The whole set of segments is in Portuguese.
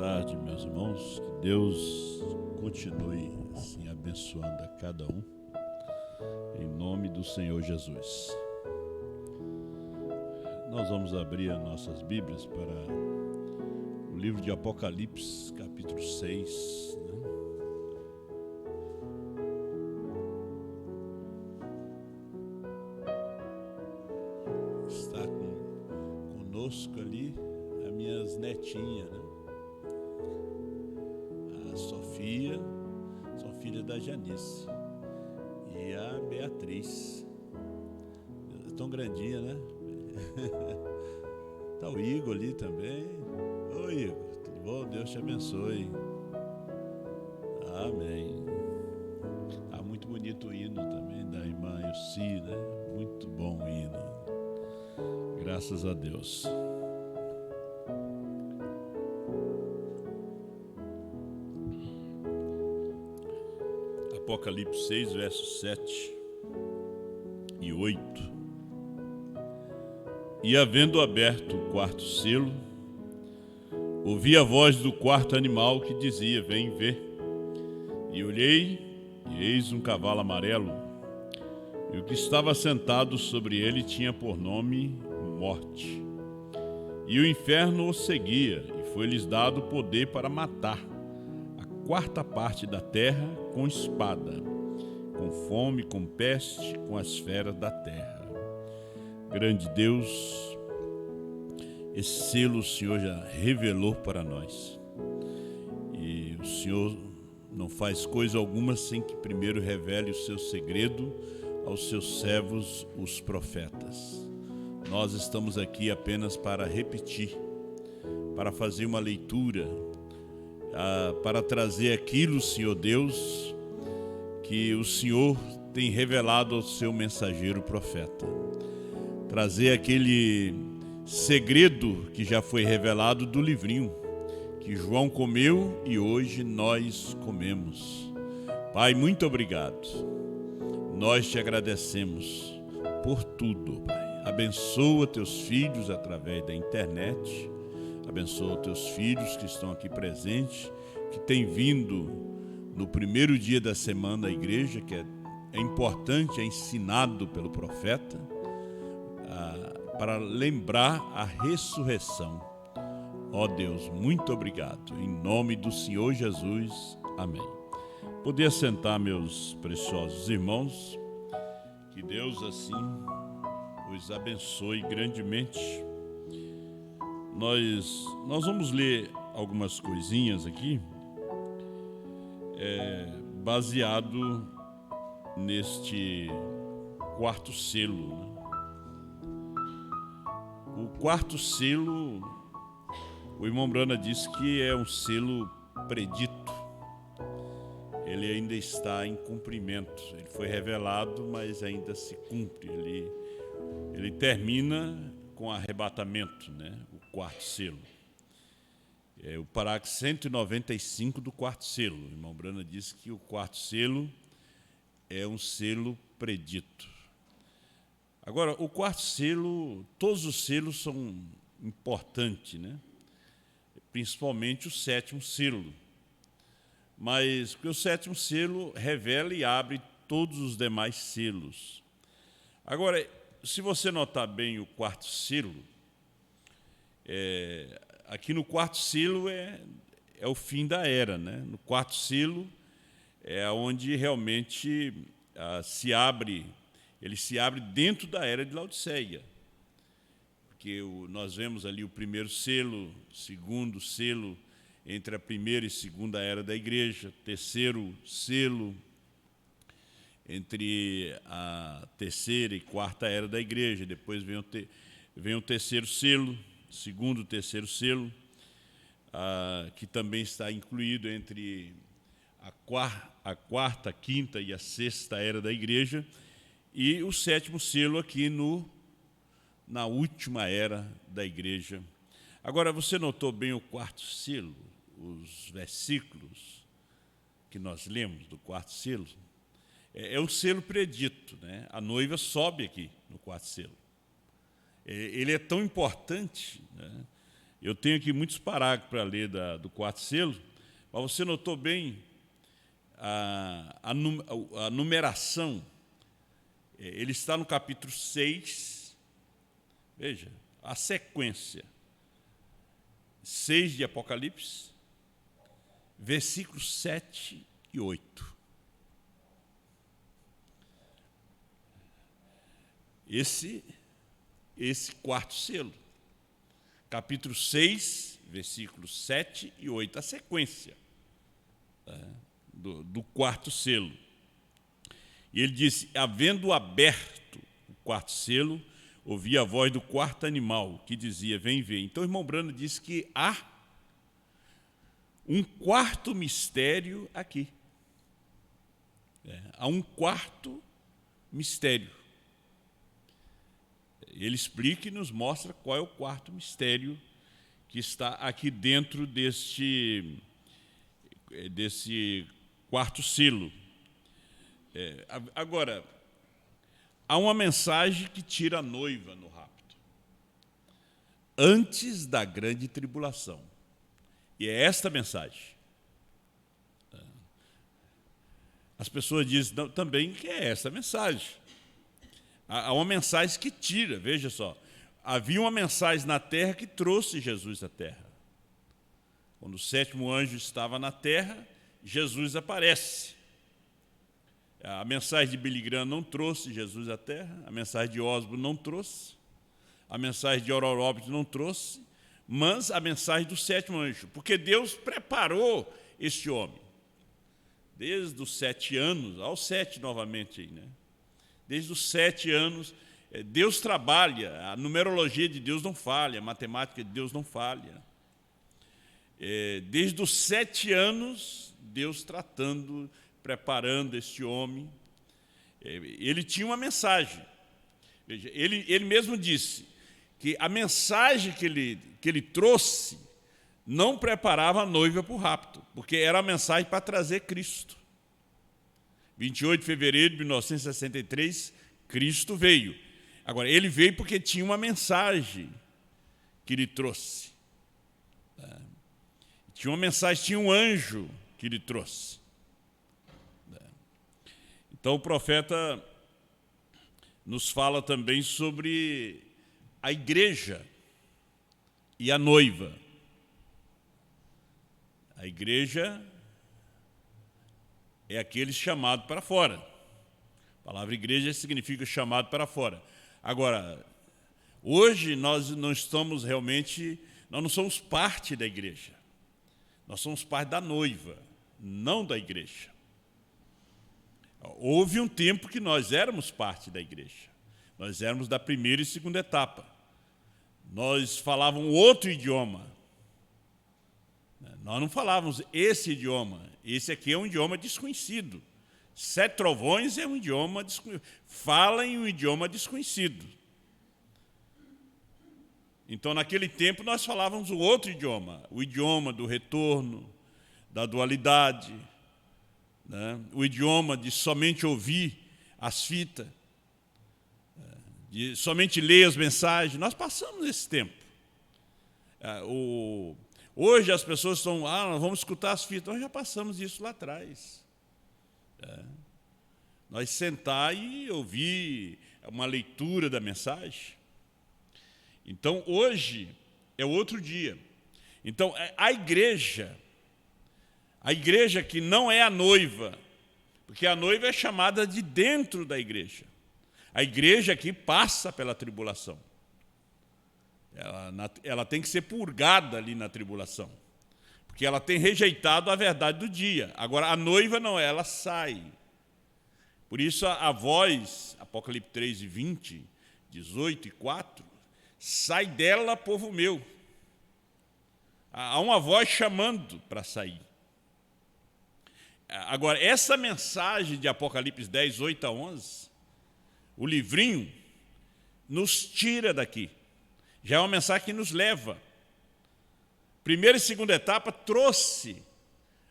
tarde, meus irmãos. Que Deus continue assim abençoando a cada um, em nome do Senhor Jesus. Nós vamos abrir as nossas Bíblias para o livro de Apocalipse, capítulo 6. Está conosco ali as minhas netinhas, né? A Sofia, são filhas da Janice, e a Beatriz. Tão grandinha, né? Tá o Igor ali também. Oi, Igor, tudo bom? Deus te abençoe. Amém. Tá muito bonito o hino também da irmã Elci, né? Muito bom o hino. Graças a Deus. Apocalipse 6, versos 7 e 8. E havendo aberto o quarto selo, ouvi a voz do quarto animal que dizia: vem ver. E olhei, e eis um cavalo amarelo, e o que estava sentado sobre ele tinha por nome Morte. E o inferno o seguia, e foi-lhes dado poder para matar a quarta parte da terra com espada, com fome, com peste, com as feras da terra. Grande Deus, esse selo o Senhor já revelou para nós. E o Senhor não faz coisa alguma sem que primeiro revele o seu segredo aos seus servos, os profetas. Nós estamos aqui apenas para repetir, para fazer uma leitura, para trazer aquilo, Senhor Deus, que o Senhor tem revelado ao seu mensageiro profeta. Trazer aquele segredo que já foi revelado do livrinho, que João comeu e hoje nós comemos. Pai, muito obrigado. Nós te agradecemos por tudo, Pai. Abençoa teus filhos através da internet. Abençoa teus filhos que estão aqui presentes, que têm vindo no primeiro dia da semana à igreja, que é importante, é ensinado pelo profeta, para lembrar a ressurreição. Ó Deus, muito obrigado. Em nome do Senhor Jesus. Amém. Poder sentar, meus preciosos irmãos. Que Deus assim os abençoe grandemente. Nós vamos ler algumas coisinhas aqui, baseado neste quarto selo, né? O quarto selo, o irmão Brana disse que é um selo predito. Ele ainda está em cumprimento. Ele foi revelado, mas ainda se cumpre. Ele termina com arrebatamento, né? O quarto selo. É o parágrafo 195 do quarto selo. O irmão Brana disse que o quarto selo é um selo predito. Agora, o quarto selo, todos os selos são importantes, né? Principalmente o sétimo selo. Mas porque o sétimo selo revela e abre todos os demais selos. Agora, se você notar bem o quarto selo, aqui no quarto selo é o fim da era, né? No quarto selo é onde realmente ele se abre dentro da era de Laodiceia. Porque nós vemos ali o primeiro selo, segundo selo entre a primeira e segunda era da igreja, terceiro selo entre a terceira e quarta era da igreja, depois vem o terceiro selo, segundo e terceiro selo, que também está incluído entre a quarta, a quinta e a sexta era da igreja, e o sétimo selo aqui na última era da igreja. Agora, você notou bem o quarto selo, os versículos que nós lemos do quarto selo? É o selo predito, né? A noiva sobe aqui no quarto selo. Ele é tão importante, né? Eu tenho aqui muitos parágrafos para ler do quarto selo, mas você notou bem a numeração. Ele está no capítulo 6, veja, a sequência. 6 de Apocalipse, versículos 7 e 8. Esse quarto selo. Capítulo 6, versículos 7 e 8, a sequência do quarto selo. E ele disse: havendo aberto o quarto selo, ouvi a voz do quarto animal, que dizia: vem ver. Então o irmão Branham disse que há um quarto mistério aqui. Há um quarto mistério. Ele explica e nos mostra qual é o quarto mistério que está aqui dentro desse quarto selo. Agora, há uma mensagem que tira a noiva no rapto, antes da grande tribulação. E é esta mensagem. As pessoas dizem também que é essa mensagem. Há uma mensagem que tira, veja só. Havia uma mensagem na terra que trouxe Jesus à terra. Quando o sétimo anjo estava na terra, Jesus aparece. A mensagem de Billy Graham não trouxe Jesus à terra, a mensagem de Osborne não trouxe, a mensagem de Oral Roberts não trouxe, mas a mensagem do sétimo anjo, porque Deus preparou este homem. Desde os 7 anos, aos 7 novamente aí, né? Desde os 7 anos, Deus trabalha, a numerologia de Deus não falha, a matemática de Deus não falha. Desde os 7 anos, Deus tratando, preparando este homem. Ele tinha uma mensagem. Veja, ele mesmo disse que a mensagem que ele trouxe não preparava a noiva para o rapto, porque era a mensagem para trazer Cristo. 28 de fevereiro de 1963, Cristo veio. Agora, ele veio porque tinha uma mensagem que ele trouxe. Tinha uma mensagem, tinha um anjo que ele trouxe. Então, o profeta nos fala também sobre a igreja e a noiva. A igreja é aquele chamado para fora. A palavra igreja significa chamado para fora. Agora, hoje nós não estamos realmente, nós não somos parte da igreja. Nós somos parte da noiva, não da igreja. Houve um tempo que nós éramos parte da igreja. Nós éramos da primeira e segunda etapa. Nós falávamos outro idioma. Nós não falávamos esse idioma. Esse aqui é um idioma desconhecido. 7 trovões é um idioma desconhecido. Fala em um idioma desconhecido. Então, naquele tempo, nós falávamos o outro idioma. O idioma do retorno, da dualidade, né? O idioma de somente ouvir as fitas, de somente ler as mensagens. Nós passamos esse tempo. Hoje as pessoas estão, nós vamos escutar as fitas. Nós já passamos isso lá atrás. Nós sentar e ouvir uma leitura da mensagem. Então, hoje é outro dia. Então, a igreja que não é a noiva, porque a noiva é chamada de dentro da igreja. A igreja que passa pela tribulação. Ela tem que ser purgada ali na tribulação, porque ela tem rejeitado a verdade do dia. Agora, a noiva não, ela sai. Por isso, a voz, Apocalipse 3 e 20, 18 e 4, sai dela, povo meu. Há uma voz chamando para sair. Agora, essa mensagem de Apocalipse 10, 8 a 11, o livrinho, nos tira daqui. Já é uma mensagem que nos leva. Primeira e segunda etapa trouxe,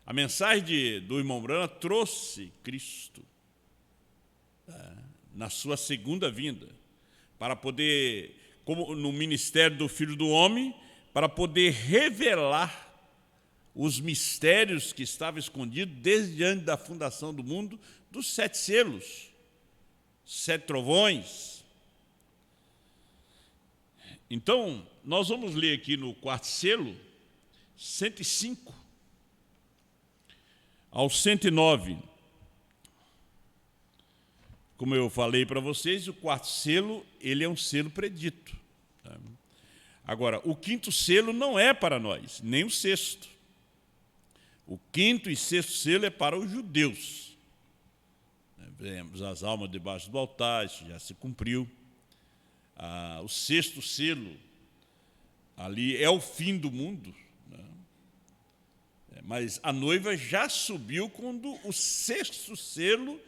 a mensagem do irmão Branham trouxe Cristo na sua segunda vinda, para poder, como no ministério do Filho do Homem, para poder revelar os mistérios que estavam escondidos desde antes da fundação do mundo, dos 7 selos, 7 trovões. Então, nós vamos ler aqui no 4º selo, 105 ao 109. Como eu falei para vocês, o 4º selo, ele é um selo predito. Tá? Agora, o 5º selo não é para nós, nem o 6º. O 5º e 6º selo é para os judeus. Vemos as almas debaixo do altar, isso já se cumpriu. O 6º selo, ali é o fim do mundo. Mas a noiva já subiu quando o 6º selo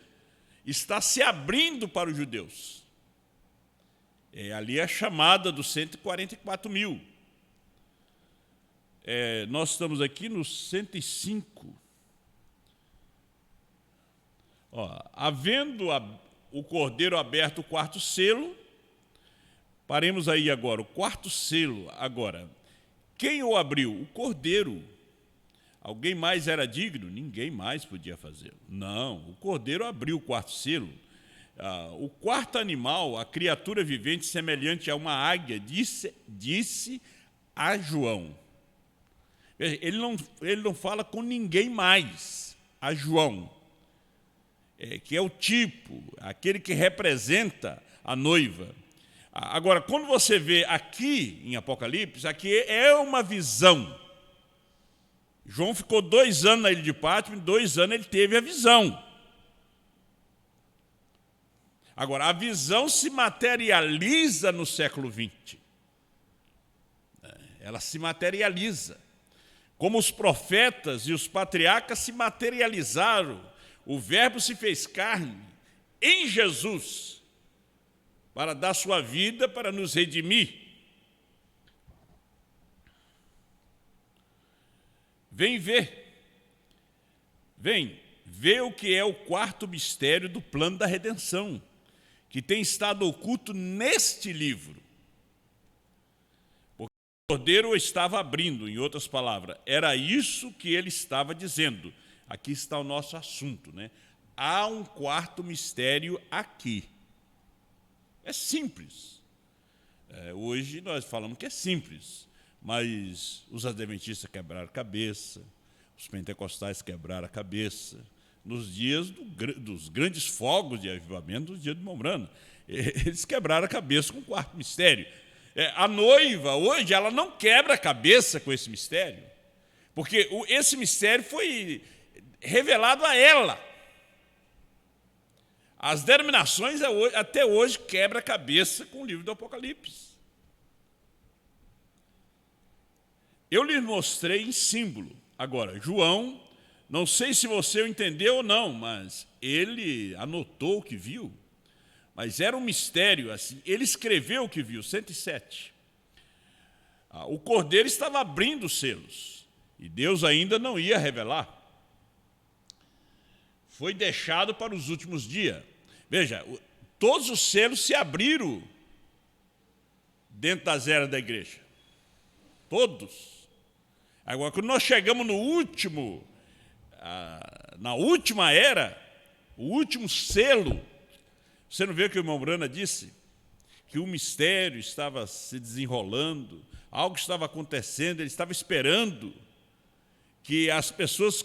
está se abrindo para os judeus. Ali a chamada dos 144 mil. Nós estamos aqui no 105. Havendo o cordeiro aberto o 4º selo, paremos aí agora, o 4º selo agora. Quem o abriu? O cordeiro. Alguém mais era digno? Ninguém mais podia fazê-lo. Não, o cordeiro abriu o 4º selo. O 4º animal, a criatura vivente semelhante a uma águia, disse a João. Ele não fala com ninguém mais, a João, que é o tipo, aquele que representa a noiva. Agora, quando você vê aqui em Apocalipse, aqui é uma visão. João ficou 2 anos na ilha de Patmos, 2 anos ele teve a visão. Agora, a visão se materializa no século XX. Ela se materializa. Como os profetas e os patriarcas se materializaram, o Verbo se fez carne em Jesus para dar sua vida, para nos redimir. Vem ver o que é o 4º mistério do plano da redenção, que tem estado oculto neste livro. Porque o cordeiro estava abrindo, em outras palavras, era isso que ele estava dizendo. Aqui está o nosso assunto, né? Há um 4º mistério aqui. É simples. Hoje nós falamos que é simples, mas os adventistas quebraram a cabeça, os pentecostais quebraram a cabeça, nos dias dos grandes fogos de avivamento, dos dias de Mombrana. Eles quebraram a cabeça com o 4º mistério. A noiva, hoje, ela não quebra a cabeça com esse mistério, porque esse mistério foi revelado a ela. As denominações até hoje quebram a cabeça com o livro do Apocalipse. Eu lhes mostrei em símbolo. Agora, João, não sei se você o entendeu ou não, mas ele anotou o que viu. Mas era um mistério, assim. Ele escreveu o que viu, 107. O cordeiro estava abrindo os selos, e Deus ainda não ia revelar. Foi deixado para os últimos dias. Veja, todos os selos se abriram dentro das eras da igreja. Todos. Agora, quando nós chegamos no último, na última era, o último selo, você não vê o que o irmão Brana disse? Que o mistério estava se desenrolando, algo estava acontecendo, ele estava esperando que as pessoas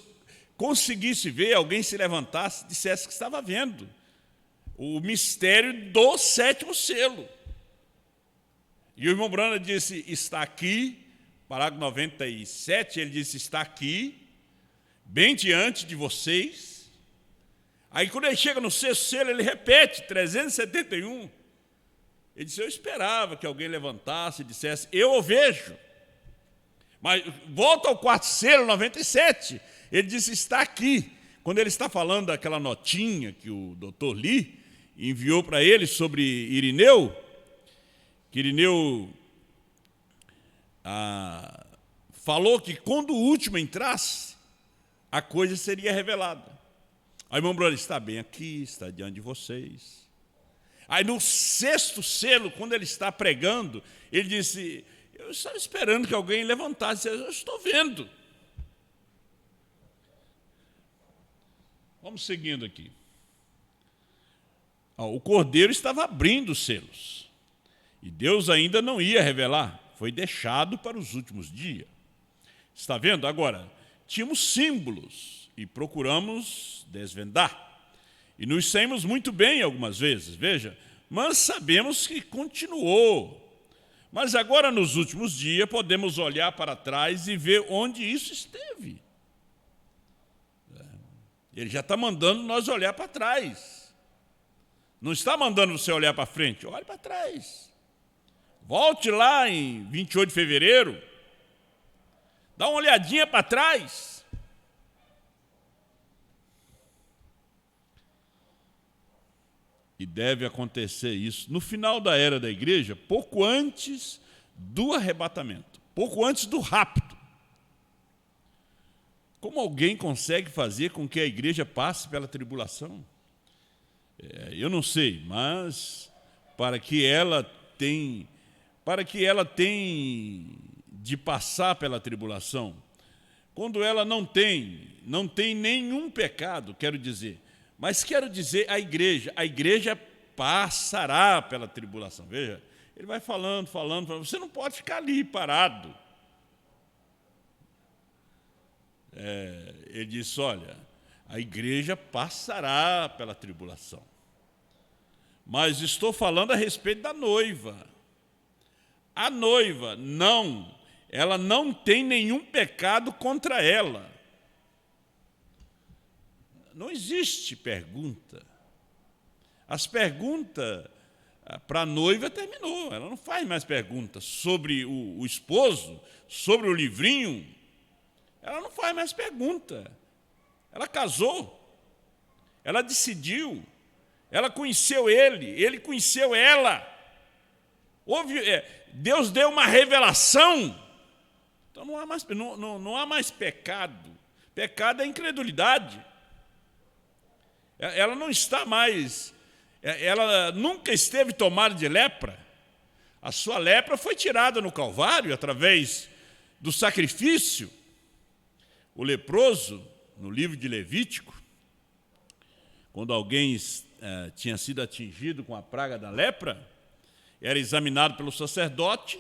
conseguissem ver, alguém se levantasse e dissesse que estava vendo o mistério do 7º selo. E o irmão Brana disse, está aqui, parágrafo 97, ele disse, está aqui, bem diante de vocês. Aí quando ele chega no 6º selo, ele repete, 371. Ele disse, eu esperava que alguém levantasse e dissesse, eu o vejo. Mas volta ao 4º selo, 97, ele disse, está aqui. Quando ele está falando daquela notinha que o doutor Lee enviou para ele sobre Irineu, que Irineu falou que quando o último entrasse, a coisa seria revelada. Aí o irmão Bruno está bem aqui, está diante de vocês. Aí no 6º selo, quando ele está pregando, ele disse, Eu estava esperando que alguém levantasse e dissesse: eu estou vendo. Vamos seguindo aqui. O cordeiro estava abrindo os selos. E Deus ainda não ia revelar. Foi deixado para os últimos dias. Está vendo? Agora, tínhamos símbolos e procuramos desvendar. E nos saímos muito bem algumas vezes, veja. Mas sabemos que continuou. Mas agora, nos últimos dias, podemos olhar para trás e ver onde isso esteve. Ele já está mandando nós olhar para trás. Não está mandando você olhar para frente, olhe para trás. Volte lá em 28 de fevereiro, dá uma olhadinha para trás. E deve acontecer isso no final da era da igreja, pouco antes do arrebatamento, pouco antes do rapto. Como alguém consegue fazer com que a igreja passe pela tribulação? Eu não sei, mas para que ela tenha de passar pela tribulação, quando ela não tem nenhum pecado, quero dizer a igreja passará pela tribulação. Veja, ele vai falando, você não pode ficar ali parado. Ele disse: olha, a igreja passará pela tribulação. Mas estou falando a respeito da noiva. A noiva, ela não tem nenhum pecado contra ela. Não existe pergunta. As perguntas para a noiva terminou. Ela não faz mais perguntas sobre o esposo, sobre o livrinho. Ela não faz mais pergunta. Ela casou. Ela decidiu. Ela conheceu ele conheceu ela. Deus deu uma revelação. Então não há mais pecado. Pecado é incredulidade. Ela não está mais, ela nunca esteve tomada de lepra. A sua lepra foi tirada no Calvário através do sacrifício. O leproso, no livro de Levítico, quando alguém tinha sido atingido com a praga da lepra, era examinado pelo sacerdote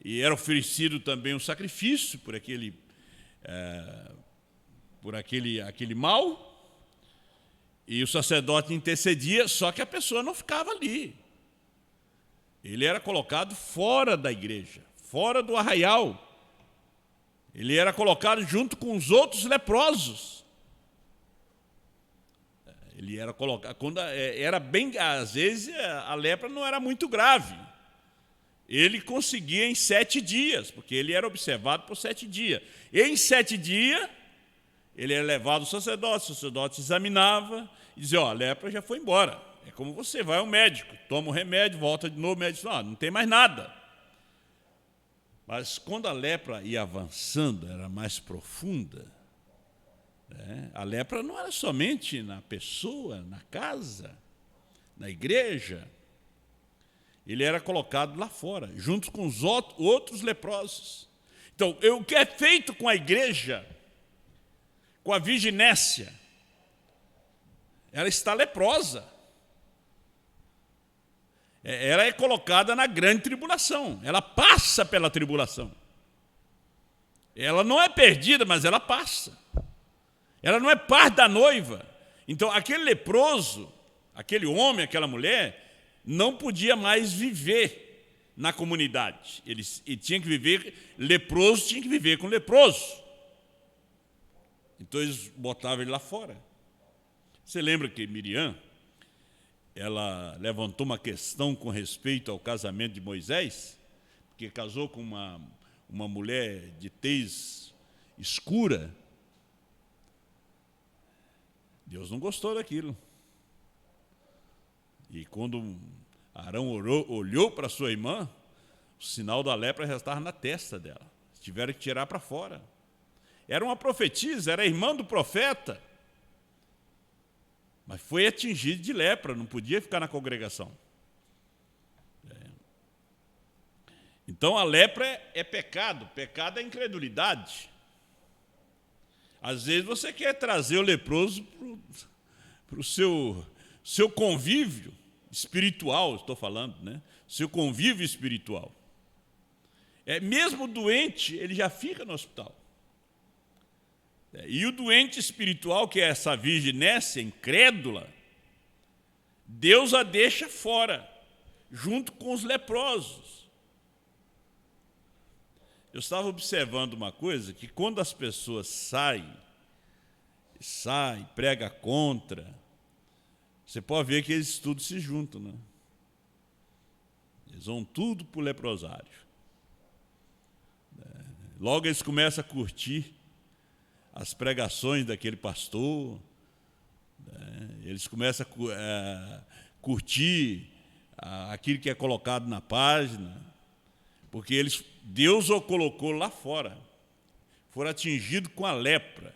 e era oferecido também um sacrifício por aquele mal. E o sacerdote intercedia, só que a pessoa não ficava ali. Ele era colocado fora da igreja, fora do arraial. Ele era colocado junto com os outros leprosos. Ele era colocado, às vezes a lepra não era muito grave. Ele conseguia em 7 dias, porque ele era observado por 7 dias. E em 7 dias, ele era levado ao sacerdote, o sacerdote examinava e dizia: a lepra já foi embora. É como você vai ao médico, toma o remédio, volta de novo, o médico diz: não tem mais nada. Mas quando a lepra ia avançando, era mais profunda, a lepra não era somente na pessoa, na casa, na igreja. Ele era colocado lá fora, junto com os outros leprosos. Então, o que é feito com a igreja, com a virginécia? Ela está leprosa. Ela é colocada na grande tribulação. Ela passa pela tribulação. Ela não é perdida, mas ela passa. Ela não é parte da noiva. Então, aquele leproso, aquele homem, aquela mulher, não podia mais viver na comunidade. Ele tinha que viver, leproso tinha que viver com leproso. Então, eles botavam ele lá fora. Você lembra que Miriam, ela levantou uma questão com respeito ao casamento de Moisés, porque casou com uma mulher de tez escura. Deus não gostou daquilo. E quando Arão olhou para sua irmã, o sinal da lepra já estava na testa dela. Tiveram que tirar para fora. Era uma profetisa, era irmã do profeta. Mas foi atingida de lepra, não podia ficar na congregação. Então a lepra é pecado, pecado é incredulidade. Às vezes você quer trazer o leproso para o seu convívio espiritual, estou falando, né? Seu convívio espiritual. Mesmo doente, ele já fica no hospital. E o doente espiritual, que é essa virginécia incrédula, Deus a deixa fora, junto com os leprosos. Eu estava observando uma coisa, que quando as pessoas saem, prega contra, você pode ver que eles tudo se juntam, né? Eles vão tudo para o leprosário. Logo eles começam a curtir as pregações daquele pastor, eles começam a curtir aquilo que é colocado na página, porque Deus o colocou lá fora, foram atingidos com a lepra.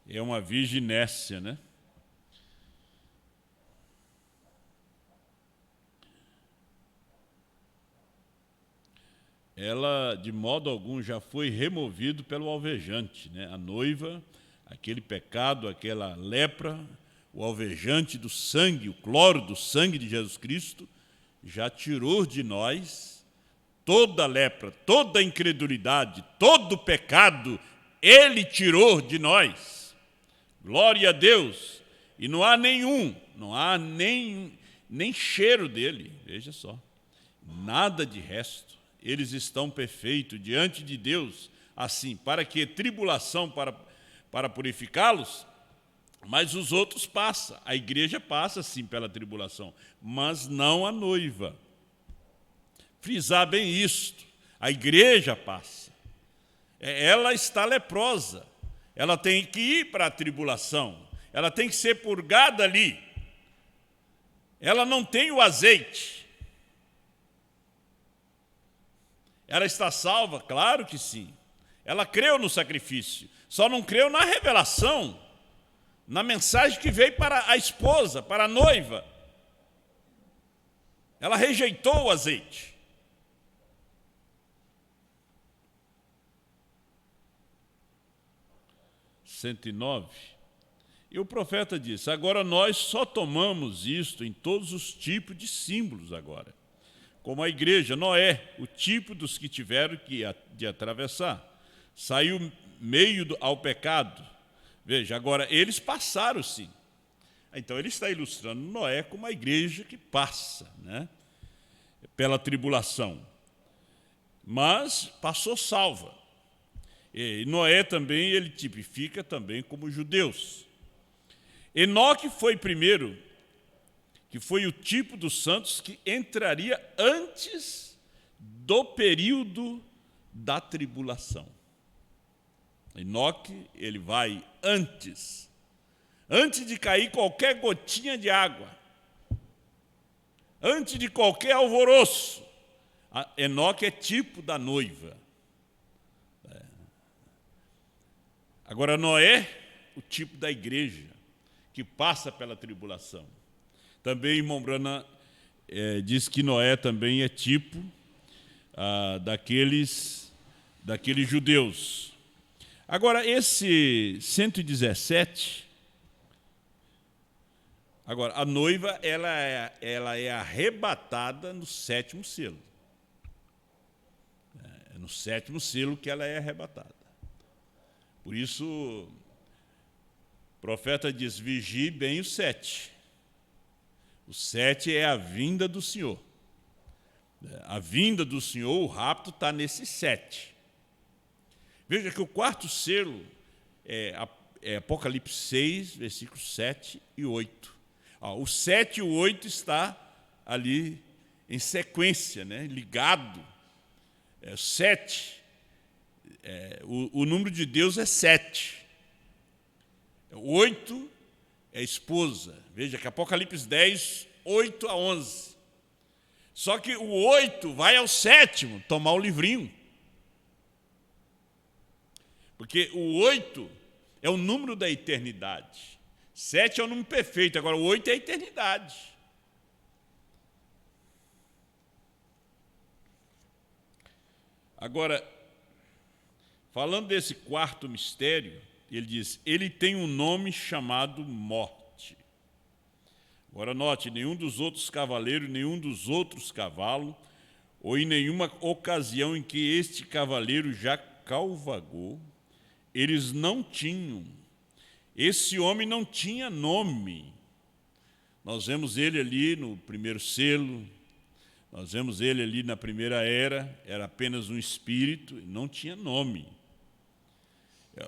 É uma virginécia, né? Ela, de modo algum, já foi removido pelo alvejante, né? A noiva, aquele pecado, aquela lepra, o alvejante do sangue, o cloro do sangue de Jesus Cristo, já tirou de nós toda a lepra, toda a incredulidade, todo o pecado, Ele tirou de nós. Glória a Deus! E não há nem cheiro dele, veja só, nada de resto. Eles estão perfeitos diante de Deus, assim, para que tribulação para purificá-los, mas os outros passam. A igreja passa, sim, pela tribulação, mas não a noiva. Frisar bem isto, a igreja passa. Ela está leprosa, ela tem que ir para a tribulação, ela tem que ser purgada ali. Ela não tem o azeite. Ela está salva? Claro que sim. Ela creu no sacrifício, só não creu na revelação, na mensagem que veio para a esposa, para a noiva. Ela rejeitou o azeite. (109) E o profeta disse: agora nós só tomamos isto em todos os tipos de símbolos agora. Como a igreja, Noé, o tipo dos que tiveram de atravessar, saiu meio ao pecado. Veja, agora eles passaram sim. Então ele está ilustrando Noé como a igreja que passa, né, pela tribulação. Mas passou salva. E Noé também, ele tipifica também como judeus. Enoque foi primeiro, que foi o tipo dos santos que entraria antes do período da tribulação. Enoque, ele vai antes de cair qualquer gotinha de água, antes de qualquer alvoroço. Enoque é tipo da noiva. Agora, Noé, o tipo da igreja, que passa pela tribulação. Também, irmão Brana diz que Noé também é tipo daqueles judeus. Agora, esse 117, agora, a noiva ela é arrebatada no 7º selo. É no 7º selo que ela é arrebatada. Por isso, o profeta diz: vigie bem o 7. O 7 é a vinda do Senhor. A vinda do Senhor, o rapto, está nesse 7. Veja que o 4º selo é Apocalipse 6, versículos 7 e 8. O 7 e o 8 está ali em sequência, né, ligado. 7, o número de Deus é 7. 8 é esposa. Veja que Apocalipse 10, 8 a 11. Só que o 8 vai ao 7º tomar o livrinho. Porque o 8 é o número da eternidade. 7 é o número perfeito, agora o 8 é a eternidade. Agora, falando desse quarto mistério, ele diz, ele tem um nome chamado morte. Agora note, nenhum dos outros cavaleiros, nenhum dos outros cavalos, ou em nenhuma ocasião em que este cavaleiro já cavalgou, eles não tinham. Esse homem não tinha nome. Nós vemos ele ali no primeiro selo, nós vemos ele ali na primeira era apenas um espírito, não tinha nome.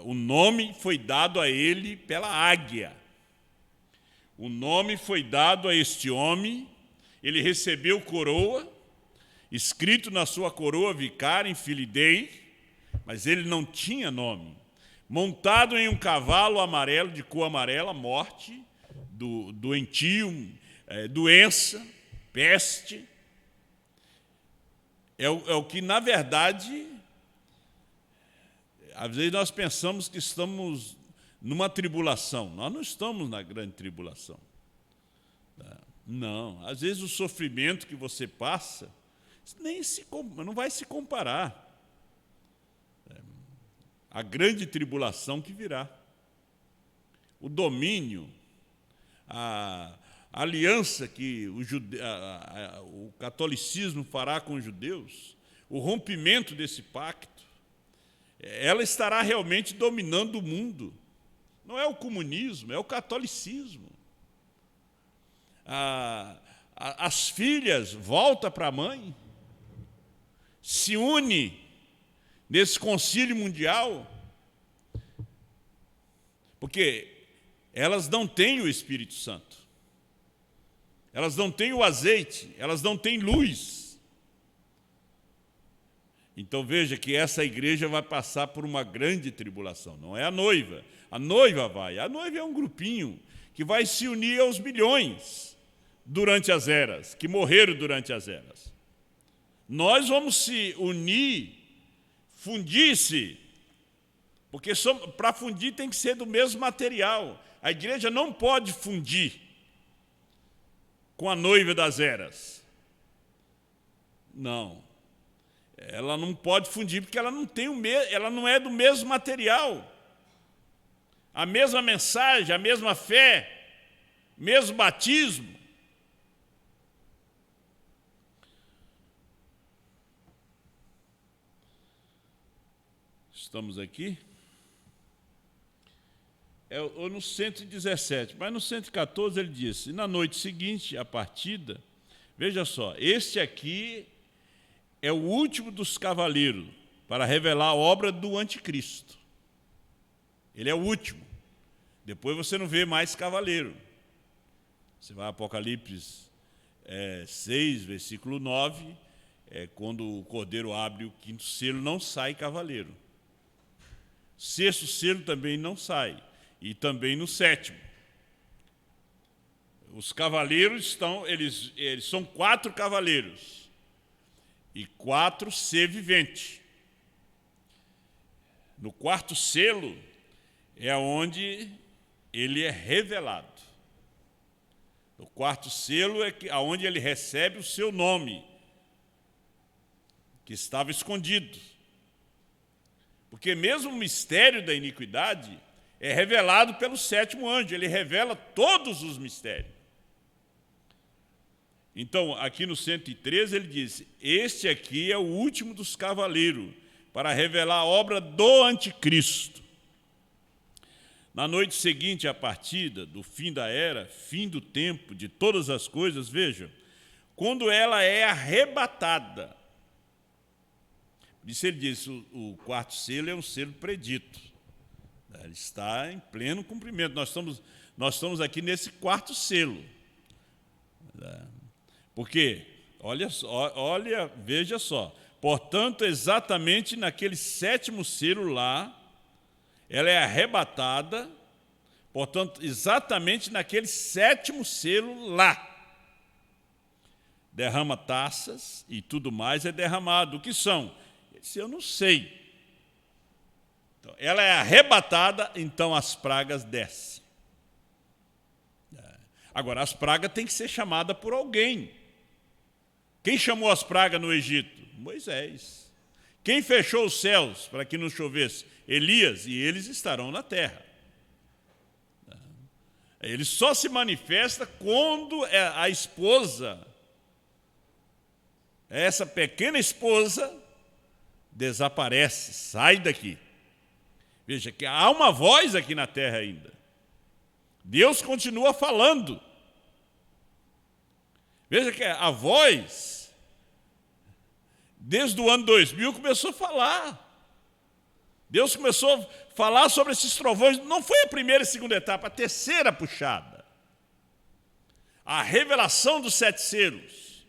O nome foi dado a ele pela águia. O nome foi dado a este homem, ele recebeu coroa, escrito na sua coroa vicária em Filidei, mas ele não tinha nome. Montado em um cavalo amarelo, de cor amarela, morte, doentio, doença, peste. É o que, na verdade, às vezes nós pensamos que estamos numa tribulação. Nós não estamos na grande tribulação. Não, às vezes o sofrimento que você passa não vai se comparar à grande tribulação que virá. O domínio, a aliança que o catolicismo fará com os judeus, o rompimento desse pacto, ela estará realmente dominando o mundo. Não é o comunismo, é o catolicismo. As filhas voltam para a mãe, se une nesse concílio mundial, porque elas não têm o Espírito Santo, elas não têm o azeite, elas não têm luz. Então veja que essa igreja vai passar por uma grande tribulação, não é a noiva vai, a noiva é um grupinho que vai se unir aos milhões durante as eras, que morreram durante as eras. Nós vamos se unir, fundir-se, porque para fundir tem que ser do mesmo material. A igreja não pode fundir com a noiva das eras. Não. Ela não pode fundir porque ela não é do mesmo material. A mesma mensagem, a mesma fé, mesmo batismo. Estamos aqui? Ou no 117, mas no 114 ele disse, na noite seguinte, a partida, veja só, este aqui é o último dos cavaleiros para revelar a obra do anticristo. Ele é o último. Depois você não vê mais cavaleiro. Você vai a Apocalipse 6, versículo 9, quando o cordeiro abre o quinto selo, não sai cavaleiro. Sexto selo também não sai. E também no sétimo. Os cavaleiros eles são 4 cavaleiros e 4 ser viventes. No quarto selo é onde ele é revelado. No quarto selo é onde ele recebe o seu nome, que estava escondido. Porque mesmo o mistério da iniquidade é revelado pelo sétimo anjo, ele revela todos os mistérios. Então, aqui no 113 ele diz, este aqui é o último dos cavaleiros, para revelar a obra do anticristo. Na noite seguinte à partida, do fim da era, fim do tempo, de todas as coisas, veja, quando ela é arrebatada. Por isso ele diz, o quarto selo é um selo predito. Ele está em pleno cumprimento. Nós estamos aqui nesse quarto selo. Porque, veja só, portanto, exatamente naquele sétimo selo lá, ela é arrebatada, portanto, exatamente naquele sétimo selo lá. Derrama taças e tudo mais é derramado. O que são? Esse eu não sei. Então, ela é arrebatada, então as pragas descem. Agora, as pragas têm que ser chamadas por alguém. Quem chamou as pragas no Egito? Moisés. Quem fechou os céus para que não chovesse? Elias, e eles estarão na terra. Ele só se manifesta quando a esposa, essa pequena esposa, desaparece, sai daqui. Veja que há uma voz aqui na terra ainda. Deus continua falando. Veja que a voz, desde o ano 2000, começou a falar. Deus começou a falar sobre esses trovões. Não foi a primeira e segunda etapa, a terceira puxada. A revelação dos 7 selos.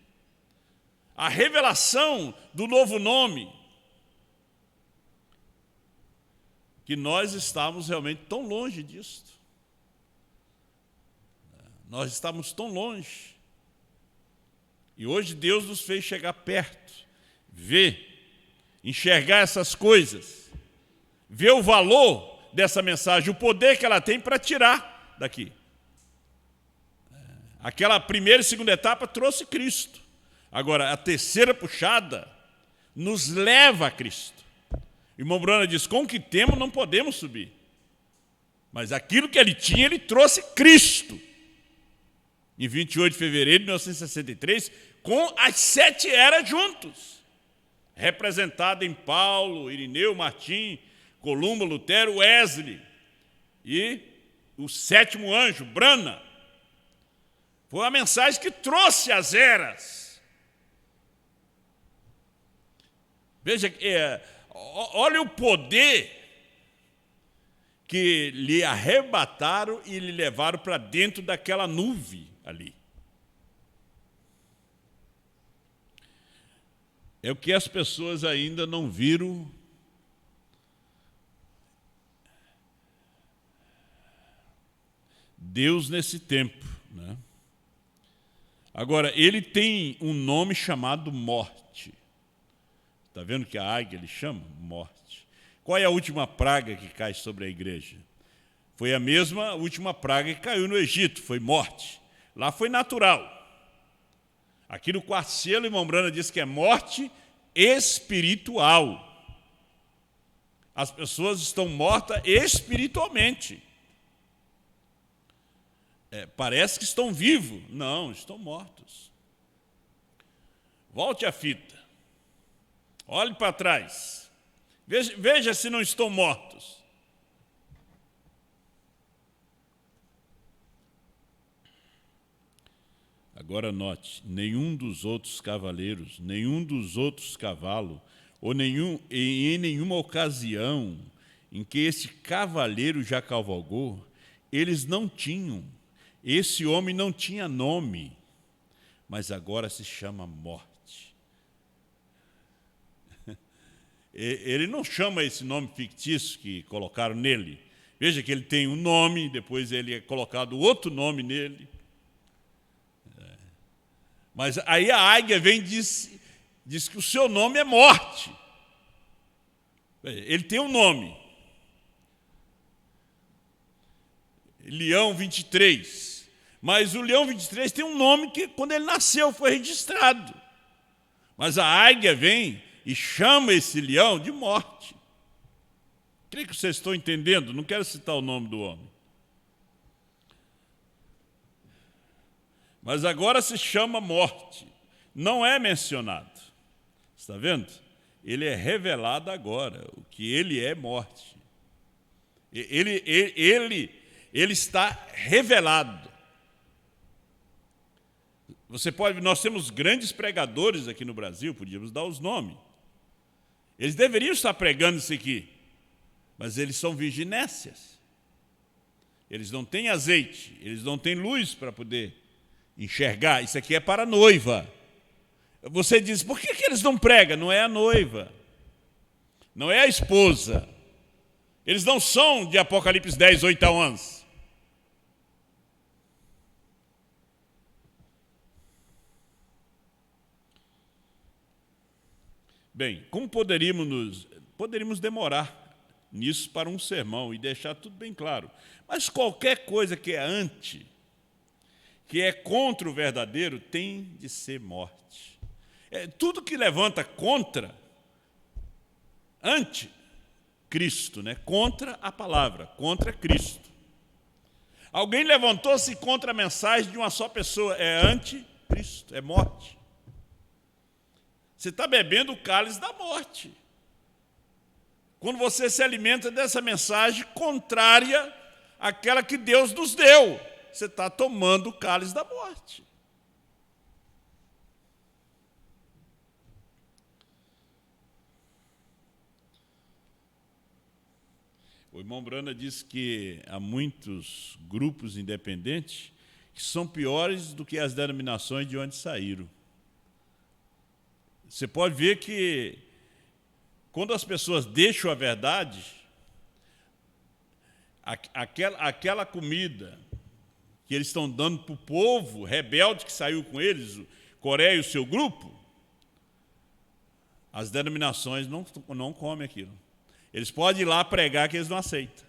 A revelação do novo nome. Que nós estávamos realmente tão longe disso. Nós estávamos tão longe. E hoje Deus nos fez chegar perto, ver, enxergar essas coisas, ver o valor dessa mensagem, o poder que ela tem para tirar daqui. Aquela primeira e segunda etapa trouxe Cristo. Agora, a terceira puxada nos leva a Cristo. O irmão Brana diz, com o que temos não podemos subir. Mas aquilo que ele tinha, ele trouxe Cristo. Em 28 de fevereiro de 1963, com as 7 eras juntos. Representada em Paulo, Irineu, Martim, Columba, Lutero, Wesley. E o 7º anjo, Brana. Foi a mensagem que trouxe as eras. Veja, olha o poder que lhe arrebataram e lhe levaram para dentro daquela nuvem ali. É o que as pessoas ainda não viram. Deus nesse tempo, né? Agora, ele tem um nome chamado morte. Está vendo que a águia ele chama? Morte. Qual é a última praga que cai sobre a igreja? Foi a mesma última praga que caiu no Egito, foi morte. Lá foi natural. Aqui no 4º selo, o irmão Brana diz que é morte espiritual. As pessoas estão mortas espiritualmente. Parece que estão vivos. Não, estão mortos. Volte a fita. Olhe para trás. Veja se não estão mortos. Agora note, nenhum dos outros cavaleiros, nenhum dos outros cavalos, ou em nenhuma ocasião em que esse cavaleiro já cavalgou, eles não tinham. Esse homem não tinha nome, mas agora se chama morte. Ele não chama esse nome fictício que colocaram nele. Veja que ele tem um nome, depois ele é colocado outro nome nele. Mas aí a águia vem e diz que o seu nome é morte. Ele tem um nome. Leão 23. Mas o Leão 23 tem um nome que, quando ele nasceu, foi registrado. Mas a águia vem e chama esse leão de morte. Creio que vocês estão entendendo, não quero citar o nome do homem. Mas agora se chama morte. Não é mencionado. Está vendo? Ele é revelado agora. O que ele é morte. Ele está revelado. Nós temos grandes pregadores aqui no Brasil, podíamos dar os nomes. Eles deveriam estar pregando isso aqui, mas eles são virginécias. Eles não têm azeite, eles não têm luz para poder enxergar. Isso aqui é para a noiva. Você diz, por que eles não pregam? Não é a noiva, não é a esposa. Eles não são de Apocalipse 10, 8 a 11. Bem, como poderíamos demorar nisso para um sermão e deixar tudo bem claro. Mas qualquer coisa que é que é contra o verdadeiro, tem de ser morte. Tudo que levanta contra anti-Cristo, né? Contra a palavra, contra Cristo. Alguém levantou-se contra a mensagem de uma só pessoa, é anti-Cristo, é morte. Você está bebendo o cálice da morte. Quando você se alimenta dessa mensagem contrária àquela que Deus nos deu, você está tomando o cálice da morte. O irmão Brana disse que há muitos grupos independentes que são piores do que as denominações de onde saíram. Você pode ver que, quando as pessoas deixam a verdade, aquela comida que eles estão dando para o povo rebelde que saiu com eles, o Coreia e o seu grupo, as denominações não comem aquilo. Eles podem ir lá pregar que eles não aceitam.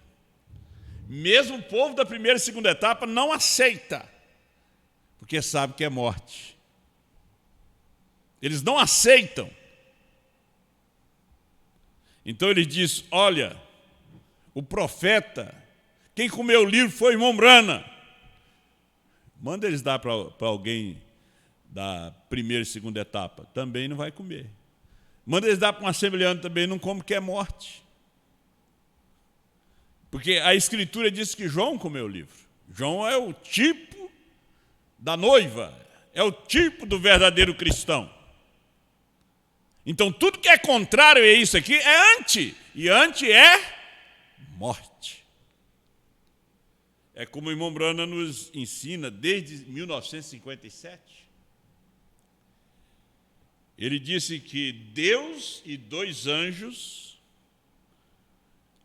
Mesmo o povo da primeira e segunda etapa não aceita, porque sabe que é morte. Eles não aceitam. Então ele diz, olha, o profeta, quem comeu o livro foi o irmão Brana. Manda eles dar para alguém da primeira e segunda etapa, também não vai comer. Manda eles dar para um assembleano, também não come, que é morte. Porque a Escritura diz que João comeu o livro. João é o tipo da noiva, é o tipo do verdadeiro cristão. Então, tudo que é contrário a isso aqui é anti, e anti é morte. É como o irmão Brana nos ensina desde 1957. Ele disse que Deus e 2 anjos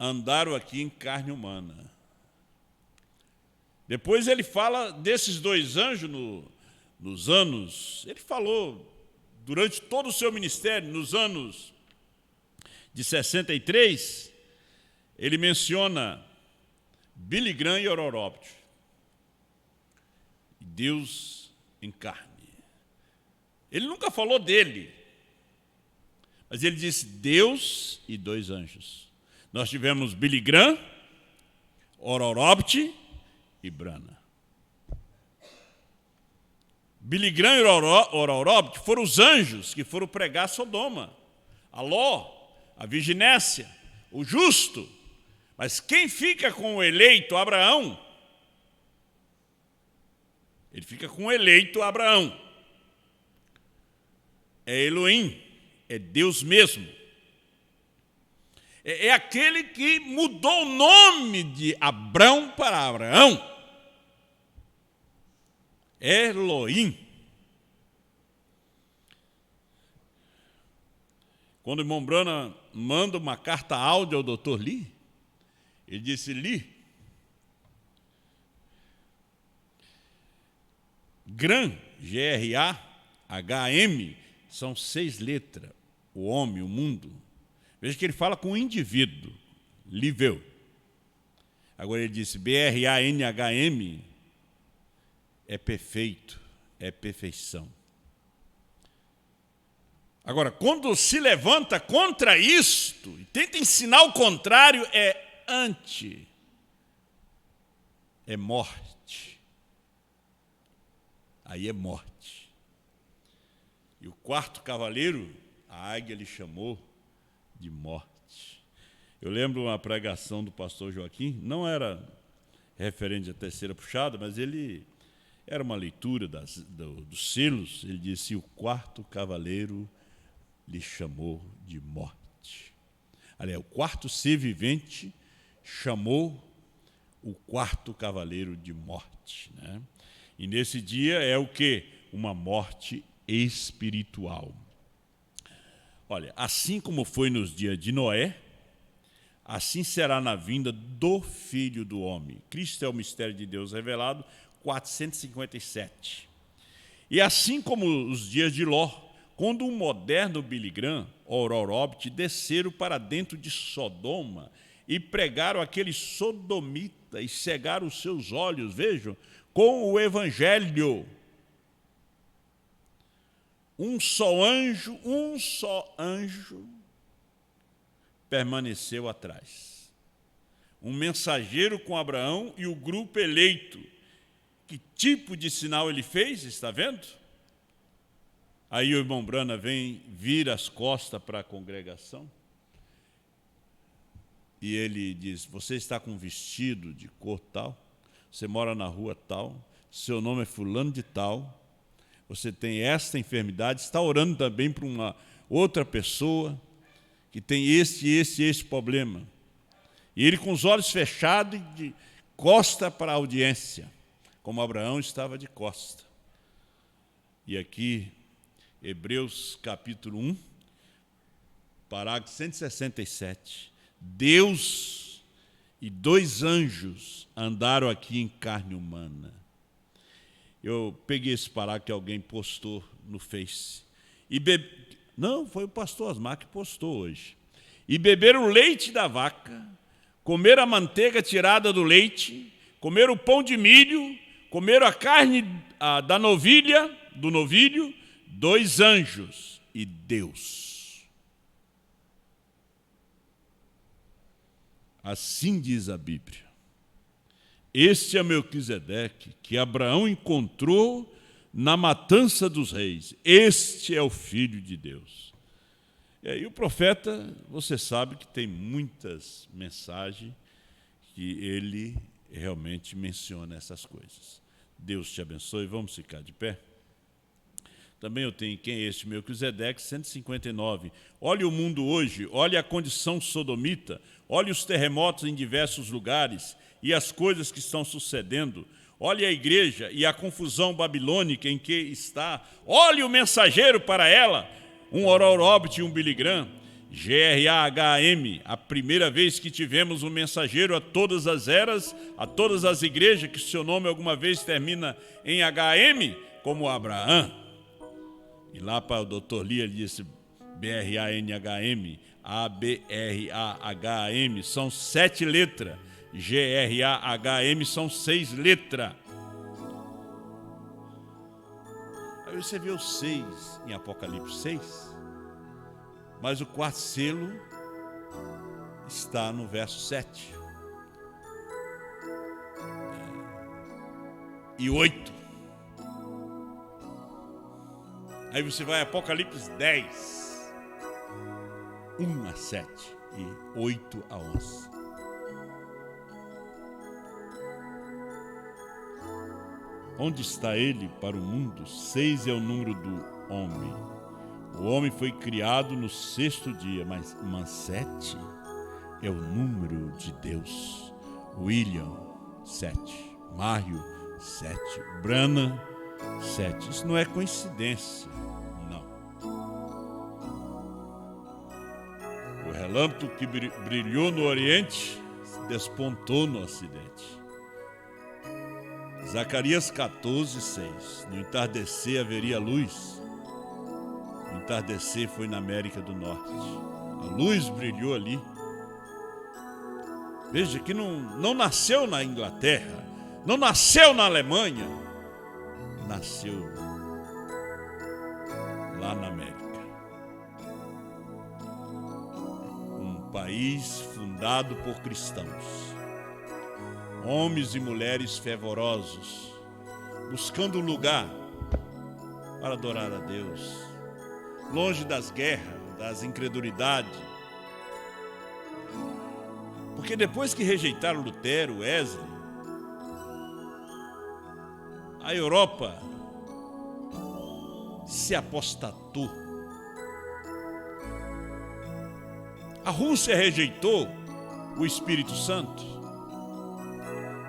andaram aqui em carne humana. Depois ele fala desses 2 anjos nos anos, ele falou durante todo o seu ministério, nos anos de 63, ele menciona Billy Graham e Ororobit. Deus em carne. Ele nunca falou dele, mas ele disse Deus e 2 anjos. Nós tivemos Billy Graham, Ororobit e Brana. Billy Graham e Ororobit foram os anjos que foram pregar Sodoma, a Ló, a Virginésia, o justo. Mas quem fica com o eleito Abraão? Ele fica com o eleito Abraão. É Elohim, é Deus mesmo. É aquele que mudou o nome de Abrão para Abraão. Elohim. Quando o irmão Brana manda uma carta áudio ao Dr. Lee, ele disse, Lee, Gram, G-R-A-H-M, são 6 letras, o homem, o mundo. Veja que ele fala com o indivíduo, Liveu. Agora ele disse, B-R-A-N-H-M, é perfeito, é perfeição. Agora, quando se levanta contra isto e tenta ensinar o contrário, é anti, é morte. Aí é morte. E o 4º cavaleiro, a águia lhe chamou de morte. Eu lembro uma pregação do pastor Joaquim, não era referente à terceira puxada, mas ele era uma leitura dos selos. Ele disse, o 4º cavaleiro lhe chamou de morte. Aliás, o 4º ser vivente chamou o 4º cavaleiro de morte, né? E nesse dia é o quê? Uma morte espiritual. Olha, assim como foi nos dias de Noé, assim será na vinda do Filho do Homem. Cristo é o mistério de Deus revelado, 457. E assim como os dias de Ló, quando um moderno Billy Graham, Ororobit, desceram para dentro de Sodoma e pregaram aquele sodomita e cegaram os seus olhos, vejam, com o evangelho. Um só anjo permaneceu atrás. Um mensageiro com Abraão e o grupo eleito. Que tipo de sinal ele fez? Está vendo? Aí o irmão Brana vira as costas para a congregação e ele diz: você está com um vestido de cor tal, você mora na rua tal, seu nome é fulano de tal, você tem esta enfermidade, está orando também para uma outra pessoa que tem este problema. E ele com os olhos fechados e de costa para a audiência, como Abraão estava de costa. E aqui, Hebreus capítulo 1, parágrafo 167. Deus e 2 anjos andaram aqui em carne humana. Eu peguei esse parágrafo que alguém postou no Face. Não, foi o pastor Osmar que postou hoje. E beberam o leite da vaca, comeram a manteiga tirada do leite, comeram o pão de milho, comeram a carne do novilho, 2 anjos e Deus. Assim diz a Bíblia. Este é Melquisedeque, que Abraão encontrou na matança dos reis. Este é o Filho de Deus. E aí o profeta, você sabe que tem muitas mensagens que ele realmente menciona essas coisas. Deus te abençoe. Vamos ficar de pé? Também eu tenho quem é este Melquisedeque, 159. Olhe o mundo hoje, olhe a condição sodomita, olhe os terremotos em diversos lugares e as coisas que estão sucedendo. Olhe a igreja e a confusão babilônica em que está. Olhe o mensageiro para ela, um Ororobit e um Billy Graham. GRAHM, a primeira vez que tivemos um mensageiro a todas as eras, a todas as igrejas, que seu nome alguma vez termina em HM, como Abraão. E lá para o Dr. Lee ele disse BRANHM, ABRAHM, são 7 letras. GRAHM são 6 letras. Aí você vê o 6 em Apocalipse 6, mas o 4º selo está no verso 7. E 8. Aí você vai a Apocalipse 10, 1 a 7 e 8 a 11. Onde está ele para o mundo? 6 é o número do homem. O homem foi criado no 6º dia, mas 7 é o número de Deus. William, 7. Mário, 7. Brana, 7. Isso não é coincidência, não. O relâmpago que brilhou no Oriente despontou no Ocidente. Zacarias 14, 6. No entardecer haveria luz. O entardecer foi na América do Norte. A luz brilhou ali. Veja que não nasceu na Inglaterra, não nasceu na Alemanha, nasceu lá na América. Um país fundado por cristãos. Homens e mulheres fervorosos, buscando um lugar para adorar a Deus, longe das guerras, das incredulidades. Porque depois que rejeitaram Lutero, Wesley, a Europa se apostatou. A Rússia rejeitou o Espírito Santo.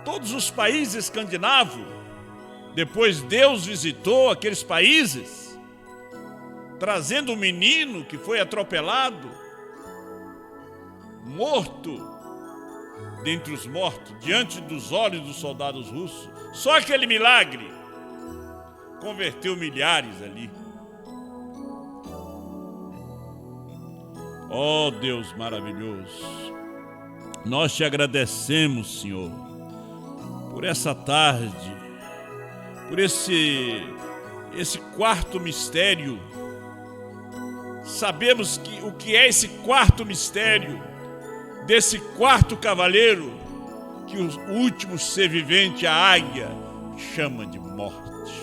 Todos os países escandinavos, depois Deus visitou aqueles países, trazendo um menino que foi atropelado, morto dentre os mortos, diante dos olhos dos soldados russos. Só aquele milagre converteu milhares ali. Oh, Deus maravilhoso, nós te agradecemos, Senhor, por essa tarde, por esse 4º mistério. Sabemos que o que é esse 4º mistério? desse quarto cavaleiro que o último ser vivente, a águia, chama de morte.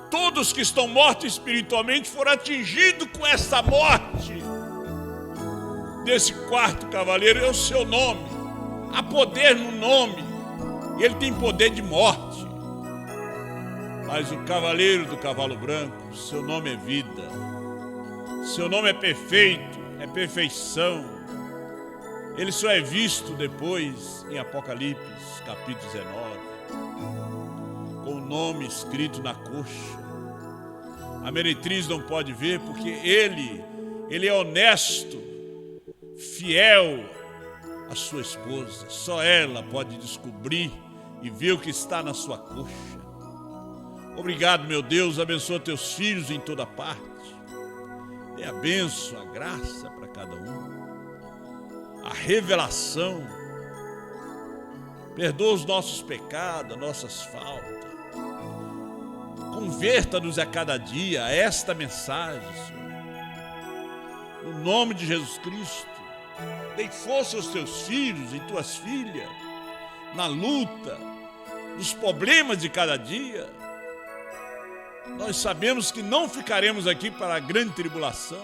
Todos que estão mortos espiritualmente foram atingidos com essa morte desse quarto cavaleiro. É o seu nome. Há poder no nome. Ele tem poder de morte. Mas o cavaleiro do cavalo branco, seu nome é vida. Seu nome é perfeito, é perfeição. Ele só é visto depois em Apocalipse, capítulo 19, com o nome escrito na coxa. A meretriz não pode ver porque ele é honesto, fiel à sua esposa. Só ela pode descobrir e ver o que está na sua coxa. Obrigado, meu Deus, abençoa teus filhos em toda parte. Dê a bênção, a graça para cada um. A revelação. Perdoa os nossos pecados, nossas faltas. Converta-nos a cada dia a esta mensagem, Senhor. No nome de Jesus Cristo, dê força aos teus filhos e tuas filhas na luta, nos problemas de cada dia. Nós sabemos que não ficaremos aqui para a grande tribulação.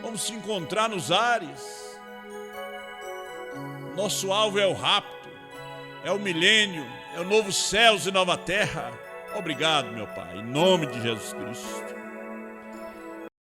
Vamos se encontrar nos ares. Nosso alvo é o rapto, é o milênio, é o novo céus e nova terra. Obrigado, meu Pai, em nome de Jesus Cristo.